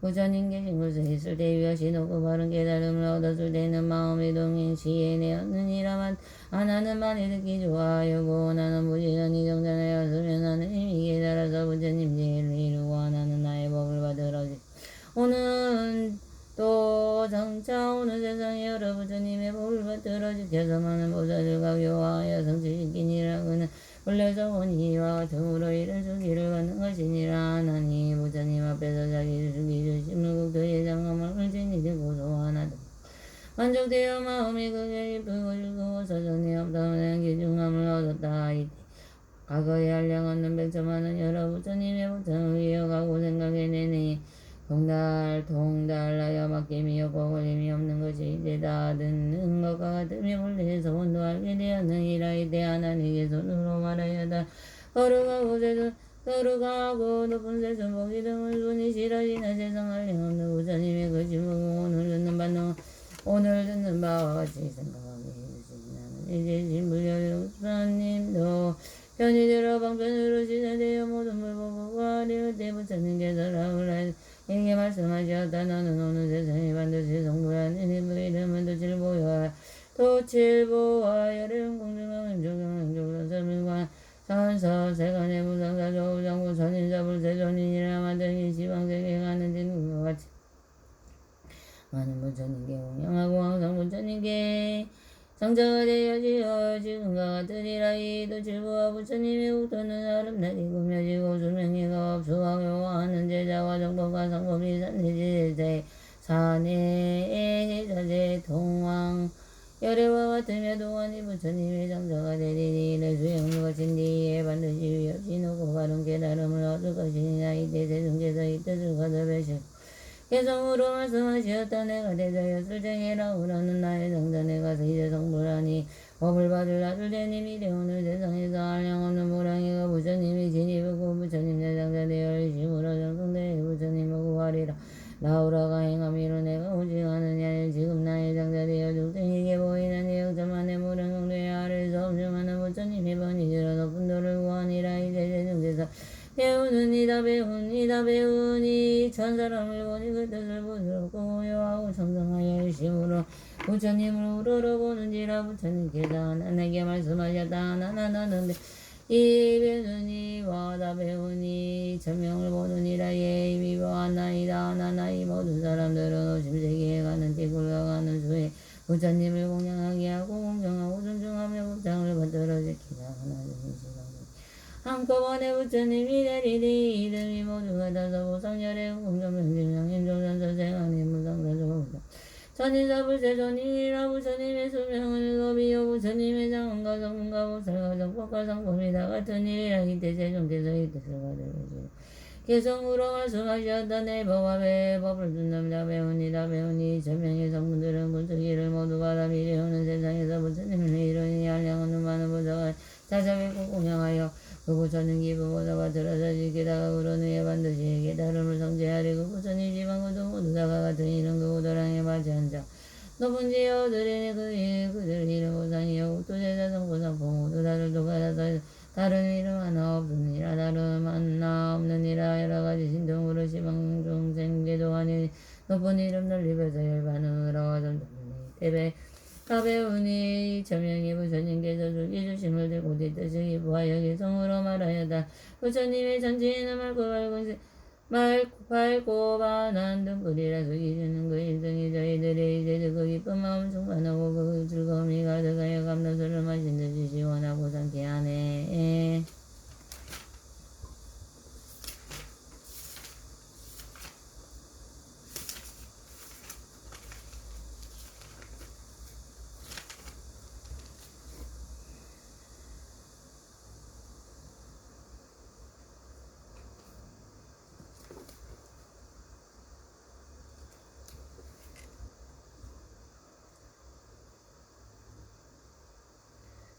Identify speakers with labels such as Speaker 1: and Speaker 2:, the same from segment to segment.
Speaker 1: 부처님 계신 곳에 있을 때 위하시 높고 바른 깨달음을 얻었을 때는 마음의 동행시에 내었느니라만 하나는 많이 듣기 좋아하고 나는 부지런히 정전하였으면 나는 이미 깨달아서 부처님 지혜를 이루고 하나는 나의 법을 받으러 오는 또 장차 오는 세상에 여러 부처님의 법을 받들어 지켜서 많은 보살들과 교화하여 성취시키니라. 그는 원래서 원이와 같음으로 이런 수기를 받는 것이니라. 하나니 부처님 앞에서 자기 수기 주심을 국토의 장엄을 을진이 되고 소환하다. 만족되어 마음이 크게 기쁘고 즐거워서 전에 없다는 기중함을 얻었다. 과거에 한량없는 백천만은 여러 부처님의 부처를 이어가고 생각해내니 동달하여 맡김이 없고 걸림이 없는 것이 이제 다 듣는 것과 같으며 본래에서 원도 알게 되었느니라. 이때 하나님께 손으로 말하여다. 거룩하고 높은 세천복이 등을 손이 싫어지는 세상 한량없는 부처님의 거짓말고 오늘 듣는 바와 같이 생각하게 해주시면 이제 진불열 부처님도 편히 들어 방편으로 시사되어 모든 불법과 아리의 부처님께서 라울에게 말씀하셨다. 너는 오는 세상에 반드시 성불하는 그 이름은 도칠보와 열애운 공중왕 조경왕조로 설명과 사원서 세간의 무상사 조우장구 선인사불 세존인이라 만드니 시방세계에 가는 진국과 같이 많은 부처님께 공양하고 항상 부처님께 성자가 되어지어 지금과 같으리라. 이도 질부와 부처님의 국토는 아름다리 꾸며지고 수명회가 없수하고 하는 제자와 정법과 상법이 사내의 제자제 동왕 열애와 같으며 동안이 부처님의 성자가 되리니 이를 수행을 거친 뒤에 반드시 위없이 높고 바른 깨달음을 얻을 것이니라. 이때 세尊께서 이 뜻을 거듭하시고 개성으로 말씀하시었다. 내가 대자였을 적에 라우라는 나의 성전에 가서 이제 성불하니 법을 받을 아들 되니 미래오는 세상에서 한량없는 모랑이가 부처님이 진입하고 부처님 대장자 되어 열심으로 정성되어 부처님을 구하리라. 라우라가 행함이로 내가 오직하느냐. 지금 나의 장자 되어 중생에게 보이는 영점만의 모랑경도의 아래에서 엄청하는 부처님이 번이지로 높은 도를 구하니라. 이제 세존께서 배우니 천사람을 보니 그 뜻을 부드럽고 고요하고 성성하여 열심으로 부처님을 우러러보는지라. 부처님께서 내게 말씀하셨다. 나는 이 배우니와 나 배우니 천명을 보느니라. 예 이미 보았나이다. 나나 이 모든 사람들은 오심세계에 가는 띠굴과 가는 수에 부처님을 공양하게 하고 공경하고 존중하며 법장을 받들어 지키다. 하나님의 시간 한꺼번에 부처님이 내리니 이름이 모두가 다서 보상열애 공정명진명인 조선서생하니 무상사조보다 천인사불세존이라. 부처님의 수명은 법이요 부처님의 장언과 성문과 보살과 정법과 성품이 다 같은 일이라. 이때 세존께서 이 뜻을 가르치시고 개성으로 말씀하셨다. 내 법합에 법을 준답니다. 배우니 천명의 성분들은 분수기를 모두가 다 미래오는 세상에서 부처님을 이루니 한량없는 많은 부자가 자자뵙고 공양하여 그 부처님 기부보다가 들어서 지키다가 그런 후에 반드시 깨달음을 성취하리. 그 부처님 지방고도 모두다가 같은 이름 그 우도랑에 맞이한자 높은 지어 들이니 그들 이름 보상이여 국토제자 성보상포 모두 다들도 받아서 다른 이름 하나 없느니라. 다른 하나 없느니라. 여러가지 신통으로 시방중생 계도하니 높은 이름 널리면서 열반으로 대배 가배우니 저명의 부처님께서 zul기주심을 들고 뒤뜻을 기부하여 개성으로 말하여다. 부처님의 전지에는 밝고 반한 등불이라 zul기주는 그 일등이 저희들의 이제 그 기쁜 마음 충만하고 그 즐거움이 가득하여 감로수를 마신 듯이 시원하고 상쾌하네.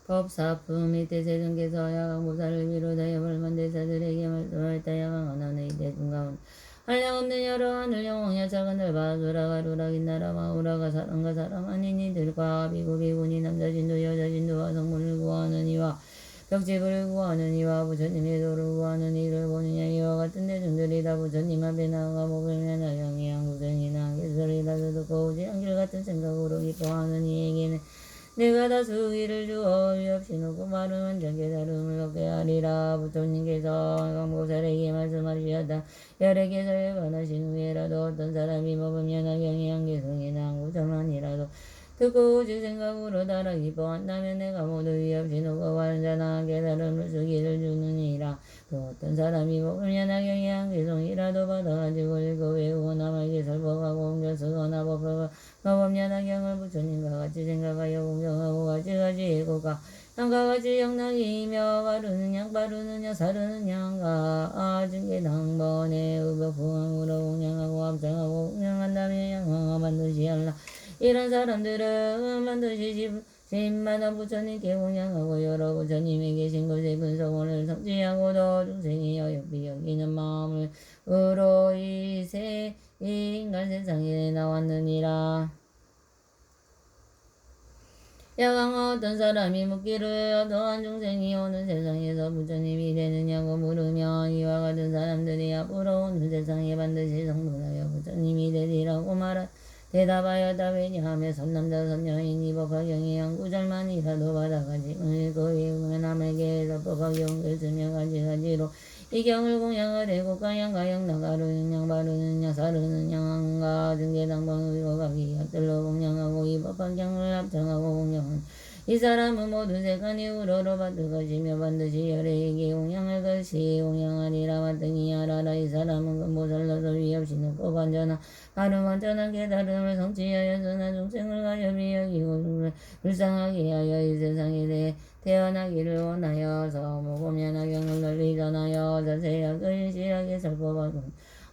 Speaker 1: 법사품 이때 세존께서 야광보살을 비롯하여 벌만 대사들에게 말씀하였다. 야광은 하늘 이때 중가운 한량없는 여러 하늘 영웅야 작은 들바 수라가 루락인 나라 마우라가 사람과 사람 아닌 이들과 비구비군이 남자진도 여자진도와 성문을 구하는 이와 벽집을 구하는 이와 부처님의 도를 구하는 이를 보느냐. 이와 같은 대중들이 다 부처님 앞에 나아가 목을 면하여 같은 생각으로 기뻐하는 이에게는 내가 다수 기를 주어 위없이 놓고 바른 전 깨달음을 얻게 하리라. 부처님께서 강보살에게 말씀하시었다. 여러 개설에 관하신 후에라도 어떤 사람이 먹으면 악영이 한개성이나 한구절만이라도 듣고 오직 생각으로 따라 기뻐한다면 내가 모두 위없이 놓고 완전한 깨달음을 쓰기를 주느니라. 또 어떤 사람이 먹으면 악영이 한개성이라도 받아가지고 읽고 외우고 남에게 설법하고 옮겨 쓰거나 법법년 악영을 부처님과 같이 생각하여 공경하고 같이 읽고가 양과 같이 영락이며 가르는 양 바르는 양 사르는 양과 증계당번에 의벽부항으로 공양하고 합장하고 공양한다면 양왕아 반드시 할라. 이런 사람들은 반드시 십만한 부처님께 공양하고 여러 부처님이 계신 곳에 근성원을 성취하고도 중생이 어여삐 여기는 마음으로 이 인간 세상에 나왔느니라. 야광 어떤 사람이 묻기를 어떠한 중생이 오는 세상에서 부처님이 되느냐고 물으면 이와 같은 사람들이 앞으로 오는 세상에 반드시 성불하여 부처님이 되리라고 대답하였다. 왜냐하면 선남자 선녀인이 법화경이 한 구절만이라도 받아가지고 그 외우며 남에게 법화경을 쓰며 가지가지로 이 경을 공양하되 국가양가 영락가르는 양 바르는 양 사르는 양과 증계당번 의거가기 엿들러 공양하고 이 법화경을 합정하고 공양한 이 사람은 모든 세간이 우러러 받을 것이며 반드시 열애에게 공양할 것이 공양하리라. 마땅히 알아라. 이 사람은 근보살로서 위없이 높고 완전한 바른 완전한 깨달음을 성취하였으나 중생을 가염히 여기고 불쌍하게 하여 이 세상에 대해 태어나기를 원하여서 먹으면 악영을 널리 전하여 자세하게 인실하게 설법하고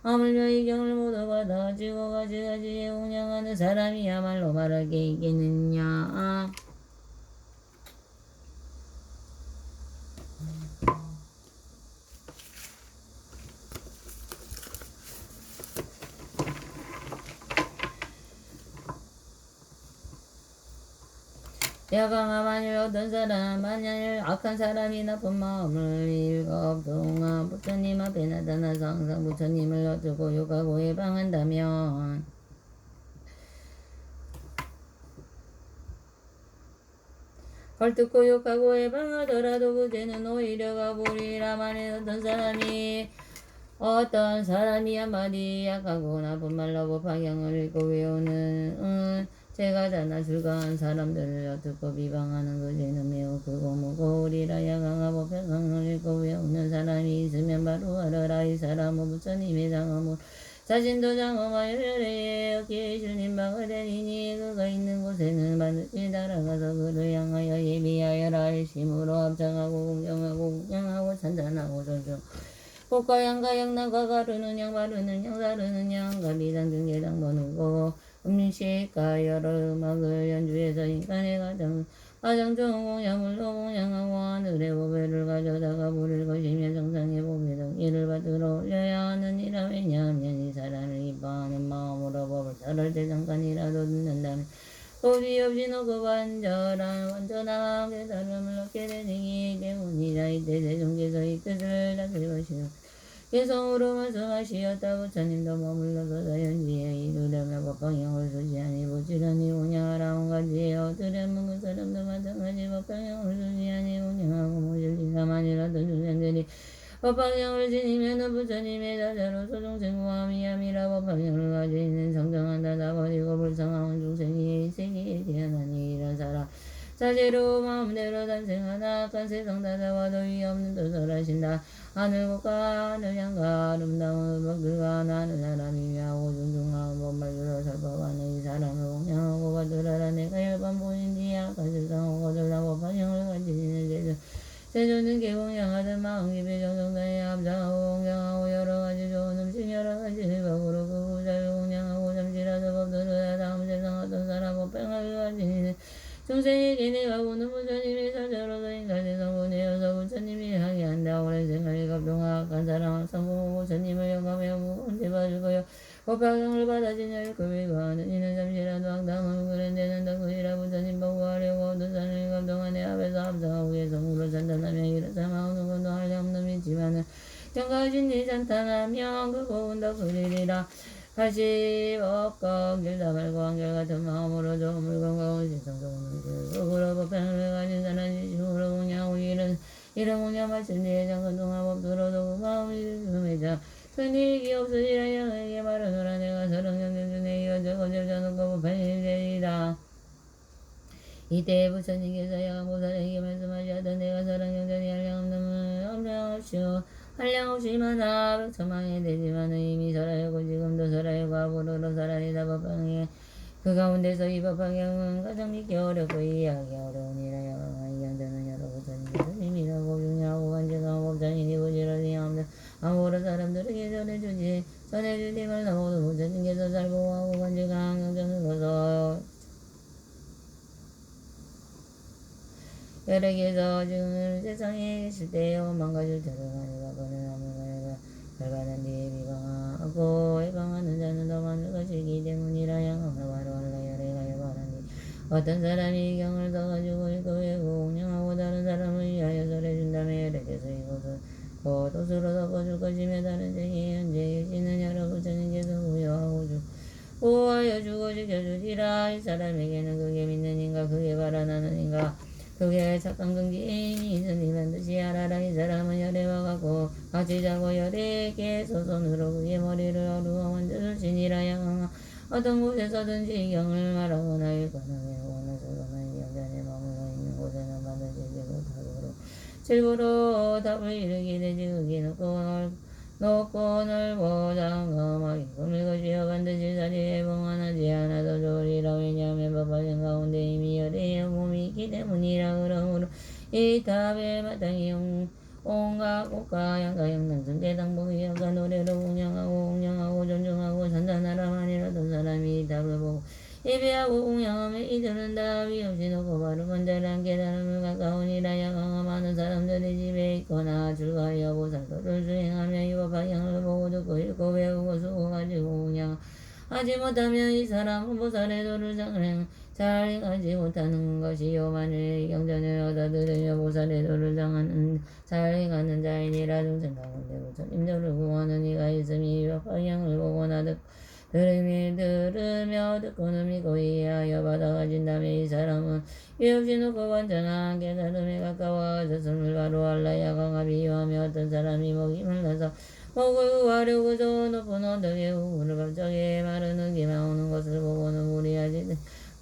Speaker 1: 하물며 이 경을 모두 받아가지고 가지가지에 공양하는 사람이야말로 말할 게 있겠느냐. 야광아 만일 악한 사람이 나쁜 마음을 일곱 동안 부처님 앞에 나타나서 항상 부처님을 얻고 욕하고 해방한다면 헐뜯고 욕하고 해방하더라도 그 죄는 오히려 가보리라. 만일 어떤 사람이 한마디 약하고 나쁜 말로 법화경을 읽고 외우는 제가 자나 출가한 사람들을 듣고 비방하는 그 죄는 매우 크고 무거우리라. 야광아 법화경을 읽고 외우는 사람이 있으면 바로 알아라. 이 사람은 부처님의 장엄을 자신도 장엄하여 열애에 얻기에 주님 바가 되리니 그가 있는 곳에는 반드시 날아가서 그를 향하여 예비하여라. 일심으로 합장하고 공경하고 찬찬하고 존중 복과 양과 양락과 가르는 양 바르는 양 사르는 양과 비단 등계당 번우고 음식과 여러 음악을 연주해서 인간의 가장 좋은 공양물로 공양하고 하늘의 보배를 가져다가 부를 것이며 정상의 보배 덕기를 받으러 올려야 하느니라. 왜냐하면 이 사람을 기뻐하는 마음으로 법을 설할 때 잠깐이라도 듣는다면 법이 없이 놓고 완전한 깨달음을 얻게 되니 때문이라. 이때 대중께서 이 뜻을 다들 것이요 개성으로 말씀하시었다. 부처님도 머물러서 자연지에 이르려면 법방향을 수지하니 부지런히 운영하라. 온가지에 얻으려면 그 사람도 마찬가지 법방향을 수지하니 운영하고 모질리사만이라도 중생들이 법방향을 지니면 부처님의 자자로서 중생 구함이함이라. 법방향을 가지고 있는 정정한 닫아버리고 불쌍한 중생이 이 세계에 태어나니 이런 사람 자제로 마음대로 탄생하나 악한 세상 다자와도 위없는 뜻을 하신다. 하늘국가 하늘양과 아름다운 법들과 나는 사람이 위하고 존중하고 법말들로 설법하는 이 사람을 공양하고 받으라라. 내가 열번 보인 뒤에 악한 세상을 거들라고 방향을 가지시는 세조는 개공양하던 마음 깊이 정성다에 합장하고 공양하고 여러가지 좋은 음식 여러가지 일각으로 그 부자를 공양하고 잠시라도 법들을 다음 세상 어떤 사람 법행을 가지는 중생에게 내가 보는 부처님의 사자로서 인간 세상 보내어서 부처님이 향해 한다. 오랜 생활에 갑동하 악한 사람 성공하고 부처님을 영감하여 무언지 봐주고요. 법화경을 받아지냐 일급이고 하는 이는 잠시라도 악당함을 그런데는 덕후이라. 부처님 보고하려고 어떤 사람이 갑동하 내 앞에서 합성하고 개성으로 찬탄하며 이렇다 마오는 것도 한량없는 믿지만은 경가하신 니 찬탄하며 그 고운 덕후리라. 80억억 길다 말고 한결같은 마음으로 저 물건과 지성적으로 그로 법행을 가진 사람이 지으로 공양하고 이런 공양 말씀지에 장건동하법 들어도 그 마음이 주매자 선익이 없으리라 양에게 말하노라 내가 서령경전에 이어져 거절자는 거 법행이되리라. 이때 부처님께서 양보살에게 말씀하시하던 내가 서령경전이 한량없이 많아 백천망이 되지만은 이미 설하였고 지금도 설하였고 앞으로도 설하리다. 법방에 그 가운데서 이 법방향은 가장 믿기 어렵고 이해하기 어려우니라. 이 경전은 여러 부처님께서 님이라고 중요하고 간직한 법장이니 부지런히 아무런 사람들에게 전해주지 말라. 모든 부처님께서 잘 보호하고 간직한 경전으로서 여러 개서 지금 세상에 계실 때요 망가질 들어가니가 번뇌하며 결과는 뒤에 비방하고 해방하는 자는 더 많을 것이기 때문이라. 양함을 바로 알라. 열애가 여바라니 어떤 사람이 경을 써가지고 읽고 외고 공양하고 다른 사람을 위하여 설해준다며 열애께서 이것을 도수로 덮어줄 것이며 다른 중에 현재 계시는 여러 부처님께서 보호하여 주고 지켜주시라. 이 사람에게는 그게 믿는 인가 그게 바라나는 인가 그게 착한 근기이 있으니 반드시 알아라. 이 사람은 열애와 같이 자고 열애에게 손으로 그의 머리를 어루어 만져주시니라. 양아 어떤 곳에서든지 경을 말하거나 읽거나 외우거나 쓰거나 이 경전에 머물러 있는 곳에는 반드시 질보로 답을 이르게 되지. 그게 높고 넓고 장엄하게 꾸밀 것이여 반드시 자리에 봉안하지 않아도 좋으리라. 왜냐하면 법화경 가운데 이미 열애의 몸이 있기 때문이라. 그러므로 이 답의 마땅히 온갖 꽃과 양가 영당승 대당복이 양가 노래로 공양하고 존중하고 산단하라. 만일 어떤 사람이 이 답을 보고 예배하고 공양하며 이들은 답이 없이 놓고 바로 번자란 깨달음을 가까우니라. 양강하 많은 사람들이 집에 있거나 출가하여 보살도를 수행하며 이 법화경을 보고 듣고 읽고 배우고 수고가지고 공양하지 못하면 이 사람은 보살의 도를 잘 행하지 못하는 것이요. 만일 이 경전을 얻어 들으며 보살의 도를 잘 행하는 자이니라. 중생 가운데 부처님들을 구하는 이가 있음이 이 법화경을 보거나 들으며 듣고는 믿고 이해하여 받아가진다며 이 사람은 위없이 놓고 완전한 깨달음에 가까워졌음을 바로 알라. 야광아 비유하며 어떤 사람이 목이 말라서 목을 구하려고 저 높은 언덕에 우물을 갑자기 마르는 기만 오는 것을 보고는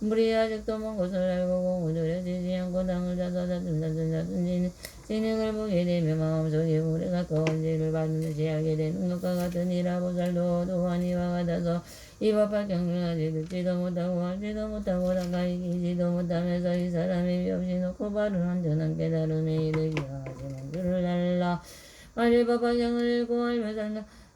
Speaker 1: 물이 아직도 먼 것을 알고 공부들여지지 않고 땅을 짜서 자든지 진행을 보게 되며 마음속에 물에 가까운지를 반드시 알게 되는 것과 같으니라. 보살도 또한 이와 같아서 이 법화경을 아직 듣지도 못하고 알지도 못하고 가까이 이기지도 못하면서 이 사람이 위없이 놓고 바른 완전한 깨달음에 이르기 하시는 줄을 알라. 만일 법화경을 읽고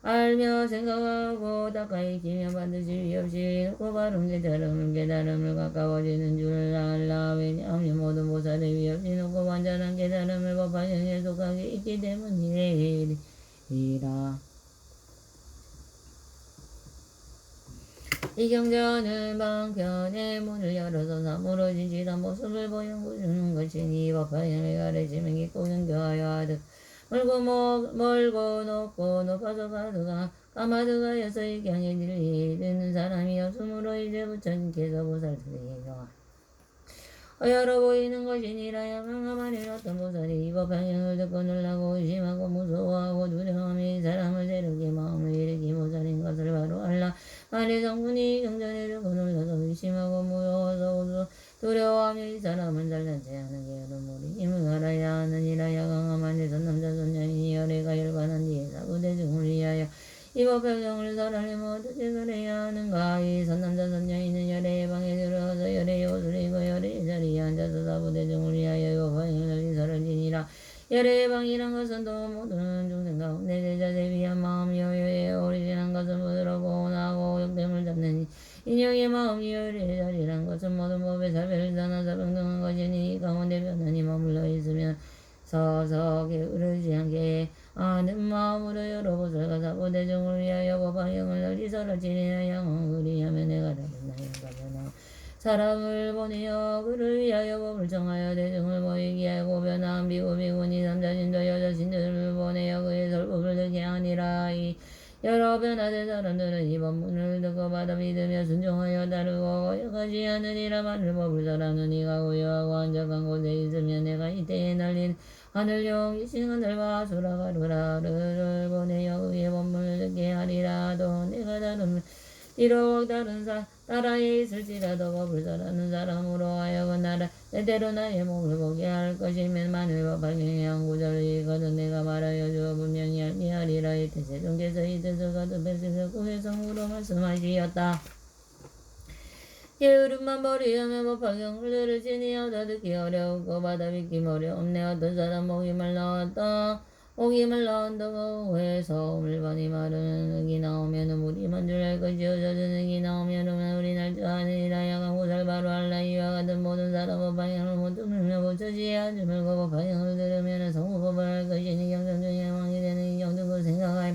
Speaker 1: 알며 생각하고 가까이 기면 반드시 위없이 놓고 바른 깨달음을 가까워지는 줄 알라. 왜냐하면 모든 보살의 위없이 놓고 완전한 깨달음을 법화경에 속하게 있기 때문이라. 이 경전은 방편의 문을 열어서 사무로 진실한 모습을 보여주는 것이니 법화경을 가르치면 깊고 경교하여 하듯 멀고 높고 높아서 가드가 까마득하여서 이 경의 진리 듣는 사람이 없으므로 이제 부처님께서 보살들에게 여러 보이는 것이니라. 양강하 만일 어떤 보살이 이 법화경을 듣고 놀라고 의심하고 무서워하고 두려워하며 이 사람을 새롭게 마음을 일으키 보살인 것을 바로 알라. 만일 성분이 경전에 듣고 놀라서 의심하고 무서워서 두려워하며 이 사람은 잘난지 않은 게으른 무리 힘을 알아야 하느니라. 야강하 만일 선남자 선녀인이 열애가 열반한 뒤에 사부대중을 위하여 이 법화경을 설하려면 어떻게 설해야 하는가. 이 선남자 선녀인은 열애의 방에 들어가서 열애의 옷을 입고 열애의 자리에 앉아서 사부대중을 위하여 이 법화경을 설하지니라. 열애의 방이란 것은 또 모든 중생 가운데 제자 대비한 마음이요. 오리지난 것은 부드럽고 나고 역됨을 잡는 인형의 마음이 열애의 자리란 것은 모든 법의 살배를 떠나서 평등한 것이니 이 가운데 편안히 머물러 있으면 서서 게으르지 않게 아는 마음으로 여러 보살과 사부대중을 위하여 법화경을 널리 설하지니라. 양은 그리하면 내가 다른 나영가변화 사람을 보내어 그를 위하여 법을 정하여 대중을 모이게 하고 변화한 비구니 남자신도 여자신들을 보내어 그의 설법을 듣게 하니라. 여러 변화된 사람들은 이 법문을 듣고 받아 믿으며 순종하여 따르고 거역하지 않으리라. 바늘법을 사람은 이가 고요하고 한적한 곳에 있으면 내가 이때에 날린 하늘용 이신 하늘과 수라가루라를 보내어 그의 법문을 듣게 하리라. 또 내가 비록 다른 나라에 있을지라도 법을 잘하는 사람으로 하여금 때때로 나의 몸을 보게 할 것이면 만일과 발명한 구절이 있거든 내가 말하여 주어 분명히 알게 하리라. 이때 세종께서 이 뜻을 거듭했으며 그 회성으로 말씀하시었다. 게으름만 버리하면 법화경을 들으시니 얻어 듣기 어려우고 받아 믿기 어려움네. 어떤 사람 목이 말라왔다. 목이 말라온다고 해서 물건이 마르는 흙이 나오면 물이 먼 줄 알 것이요 젖은 흙이 나오면 물이 날 줄 아느니라. 야간 고살 바로 알라. 이와 같은 모든 사람 법화경을 못 들으며 고쳐지야 주물고 법화경을 들으면 성우법을 할 것이니 경전 중에 왕이 되는 이 경전을 생각하여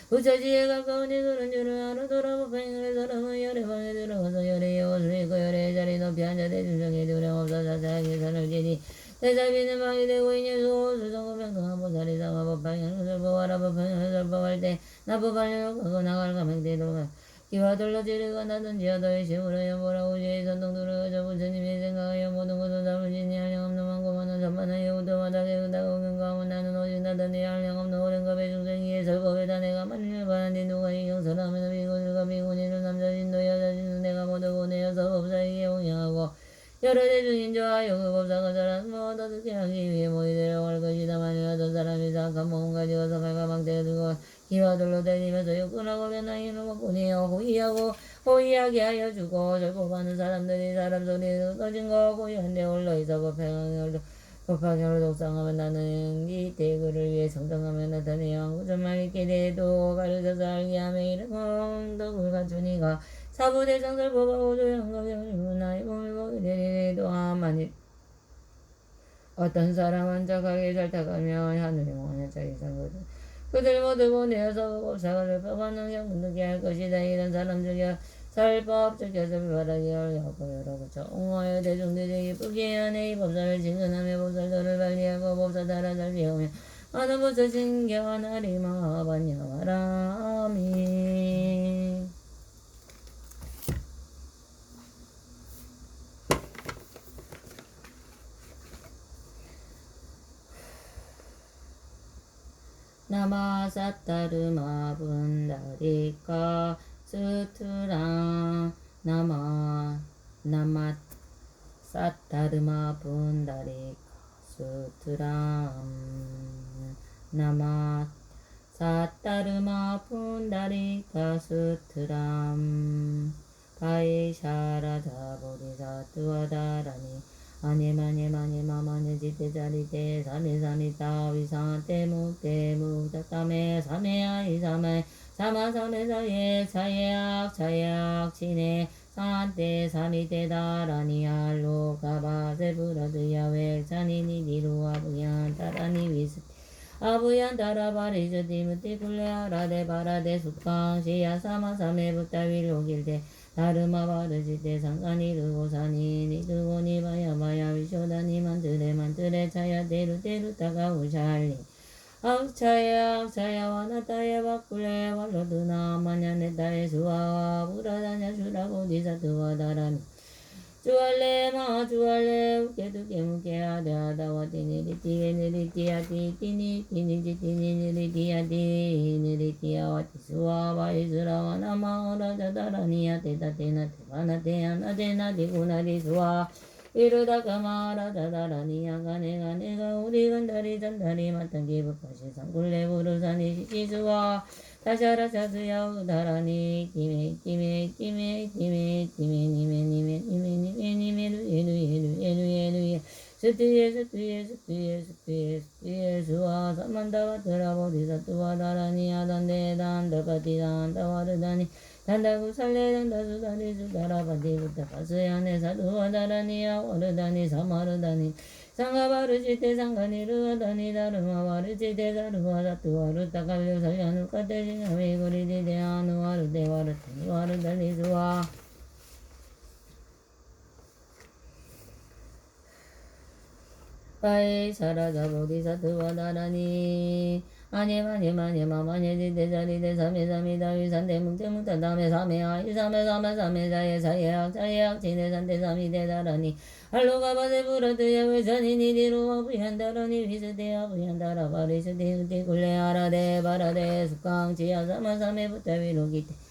Speaker 1: 부처지에 가까운 이 그런 줄을 알아. 돌아법행을 사람은 열애방에 들어가서 열애의 옷을 입고 열애의 자리 높이 앉아 대중적에 두려움 없어 자세하게 살을 지니 대자비는 방이 되고 이녀수 수성고병등한 보살이 삼아 법방향을 설법하라. 법방향을 설법할 때 나법하려고 하고 나갈 가맹대로 기와 돌로 지르고 나든지 어도의 심으로 연보라. 우주의 선동두르고 저 부처님이 생각하여 모든 것을 잡으시니 한량없는 많고만은 전반하여 우도마다게 의다고 경가하면 나는 오직 나더니 한량없는 오랜 겁의 중생이에 설법에다 내가 만일 받았니 누가 이 경선하면 비군일과 비군이는 남자신도 여자신도 내가 모두 보내어서 법사에게 공양하고 여러 대중인 자와 그 법사가 사람 모두 듣게 하기 위해 모이되려고 할 것이다. 만일 어떤 사람이 사악한 몸을 가지고서 발가방대에 들고 기와들로 다니면서 육군하고 변화이는 것뿐이요 호의하게 하여 주고 절법하는 사람들이 사람 소리를 꺼진 거 고요한데 올라있어 법화경을 독상하면 나는 이때 그를 위해 정정하며 나타내어 한구절만 있게 돼도 가르쳐서 알게 하며 이런 덕을 갖추니가 사부대장설 법하고 조양가경이고 나의 몸을 보게 되니 또한 만일 어떤 사람은 착하게 살다가며 하늘의 영원한 자리상 그들 모두 보내어서 법사가를 법하는 경문득게 할 것이다. 이런 사람 중에 설법 적혀서 바라게 하려고 여러분저 옹호하여 대중들이 기쁘게 하네. 이 법사를 진근하며 법살도를 관리하고 법사다라 잘 배우며 많은 법사 신경하나리 마반야와라. 아멘. 나마 사타르마 분다리카 스투랑 나마 사타르마 분다리카 스투랑 나마 사타르마 분다리카 스투람 바이샤라다 보리사투와다라니 아니마니마니마마니 지테자리테 사미사미타 위사테 묵테묵다타메 사메아이 사메 사마사메 사예악 치네 산테 사미테다라니 알로가바세 부라드야웨 자니니 니루아부얀 따라니 위스 아부얀 따라바리즈디 무티 굴레아라데 바라데 숙강 시야 사마사메 부타위로길데 다르마 바르지대 상간이 르고사니 니드고니 바야바야 위쇼다니 만드레 차야 데루데루 타가우샬리 악차야 와나타야 바꿀레 warlo드나 마냐네타에 수아와 부라다냐 슈라고 디사트와 다라미 주알레 우케두케 무케아다다와 티니리티에 니리티아티 티니지티니리티아티 니리티아와 티수와 바이스라와 나마오라자다라니아 테타테나 테바나테아나 테나티구나리수와 이르다가마라자다라니아 가네가 우리 간다리 잔다리 마땅기 법하시 상굴레 부르사니 시시수와 다샤라샤스야 우다라니 티메 스티에 수와 사만다와 드라보디사투와 다라니 아단데단다바디단다와르다니 단다구 살레 단다수다니 수다라바디부터 가스야네 사두와 다라니야 와르다니 사마르다니 상가바르지테 상가니르하다니 다르마바르지테 다르마사투와르타갈려 살려누카테시냐메 고리디데아누와르데 와르테니 와르달리수와 바에 사라다 보디사트와 다라니 마마니 대자리 대삼에 삼이다 위산대 뭉태뭉태 다음에 삼해야 이삼해 삼해 삼해 자예 자예학 자예학 지내산대 삼이 대다라니 알로가 바세 부러드야 외산이니 디루와 부현다라니 위스대야 부현다라 바리스대 우대 굴레아라대 바라대 숙강 지야 삼아 삼해 부터 위로기대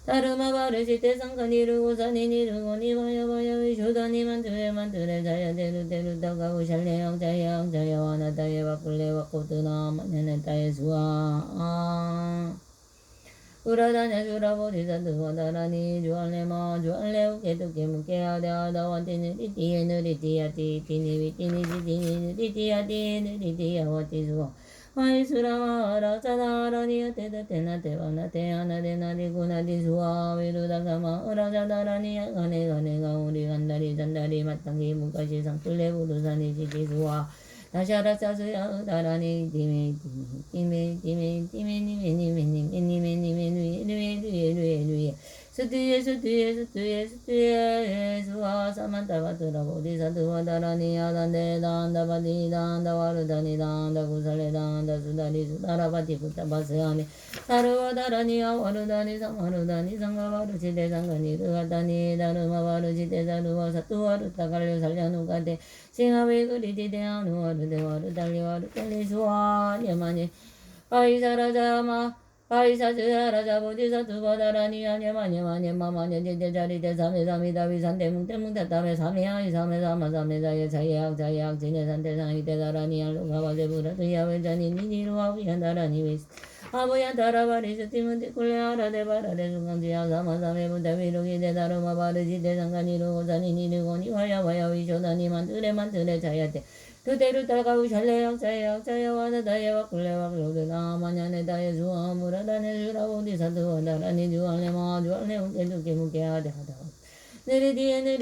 Speaker 1: 다르마 바르시대 상간 이르고 산인 이르고 니바야 바야 위쇼다니 만두에 만두에 자야 대루 다가 우샬레양 자양 자야와나 다예 바꿀레 바꾸드나 만년에 다예 수아 우라다냐 주라보리사드와 다라니 주알레마 주알레 우케두케 무케하다다 완티니 리티에 느리티야티 티니 위티니 지티니 느리티야티 느리티야 와티수아 와이수라마 라자다라니 테다테나 테와나 테하나 데나리 구나디 수아 위루다가마 으라자다라니 가네가 우리 간다리 잔다리 마땅히 무가시 상플레 부두사니 지지수아 다샤라사수야 다라니 디메 스티에 수아 사만타바트라 보디사트와 다라니 아단데 단다바디 단다와르다니 단다구살레 단다수다리 수다라바티 부타바스야니 다르와 다라니 아와르다니 상와르다니 상가바르시대 상가니 르가다니 다르마바르시대 다르와 사투와르 타갈려 살려누가데 싱하베 그리디데 아누와르 데와르 달리와르 달리수아 예마니 아이사라자마 아이사즈라자 보디사투 바다라니 아냐마냐마냐 마마냐 제자리 대삼에 삼이다 위산대 뭉태뭉태 땀에 삼이야 이삼에 삼아 삼에 자예 자예학 자예학 지내산대 상이 대다라니 알로가바제 부라드야 외자니 니니루아 위한다라니 위스 아부야 다라바리스 티문티 꿀레아라데 바라데 중간지야 삼아 삼에 문대 위로기 대다르마 바르지 대상간 이루고 산이 니르고니 와야 위쇼다니 만들에 자야대 그대로 따가우 샬레양 자야양 자야와나 다야와 꿀레와 그로드나 마냐네 다야 주아 무라다네 주라오디 사드와 다라니 주알레마 주알레 우케두케 무케하데 하다 느리디아디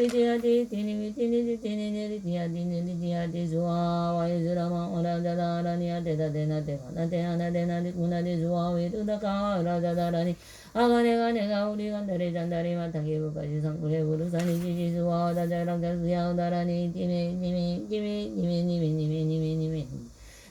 Speaker 1: 느리디아디 주아 와이즈라마 오라자다라니 아데다데나 데와나 데하나 데나디 구나디 주아 위두다가 오라자다라니 아가네가 우리 간다리 잔다리 마타기 부까지 상구레 부르사니 지지수와 다자랑 자수야 다라니 니메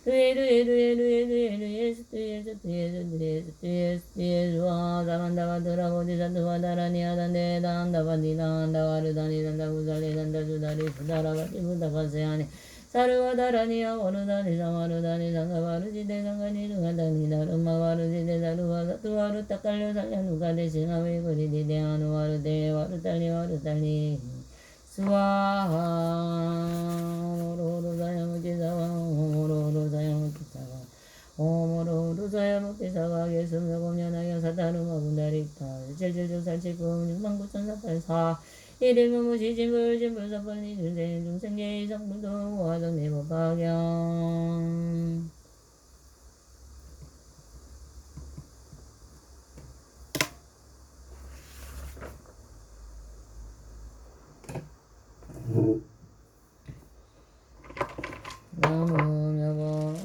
Speaker 1: 루에루에루에루에루에루에루에루에루에루에루에루에루에루에루에루와 사만다바드라 보디사투와 다라니 아단데 단다바디 단다와르다니 단다구살레 단다주다리 수다라바티 부다바세아니 사르와 다라니야 와르다니 사마르다니 상가바르지대 상가니 루가다니 다르마바르지대 다루와 사투와르 타칼려 살려누가 대신하웨 거리디데 아누와르데 와르달리 와르달리 수아하 오로로 사야무지사와 오로로 사야무지사와 오모로로 사야무지사와 예수명공연하여 사다루마 분다리타 칠칠조살칠구 육만구천사팔사 이리무무시 진불사벌리 주세 중생계 성불도 와정내법박영 나무여보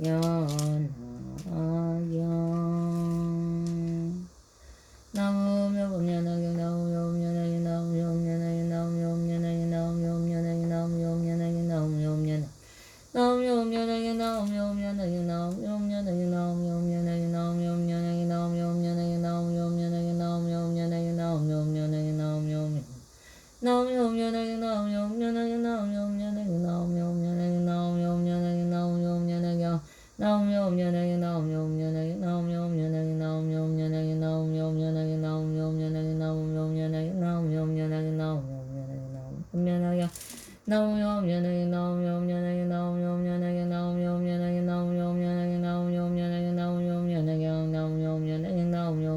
Speaker 1: 연하경 나무여보면하경 나무여보면하경 나무여보면하경 나무여보면하경 나무여보면하경 나무여보면하경 나무여보면하경 나무여보면하경 나무여보면하경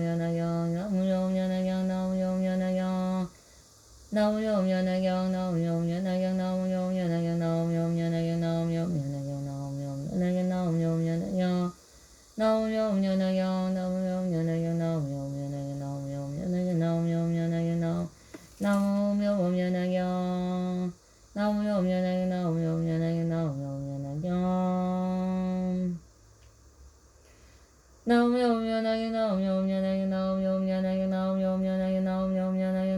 Speaker 1: 나무여보면하경 나무여보면하경 나무여보면하경 나무여보면하경 나무여보면하경 나무여보면하경 나무여보면하경 나오면하게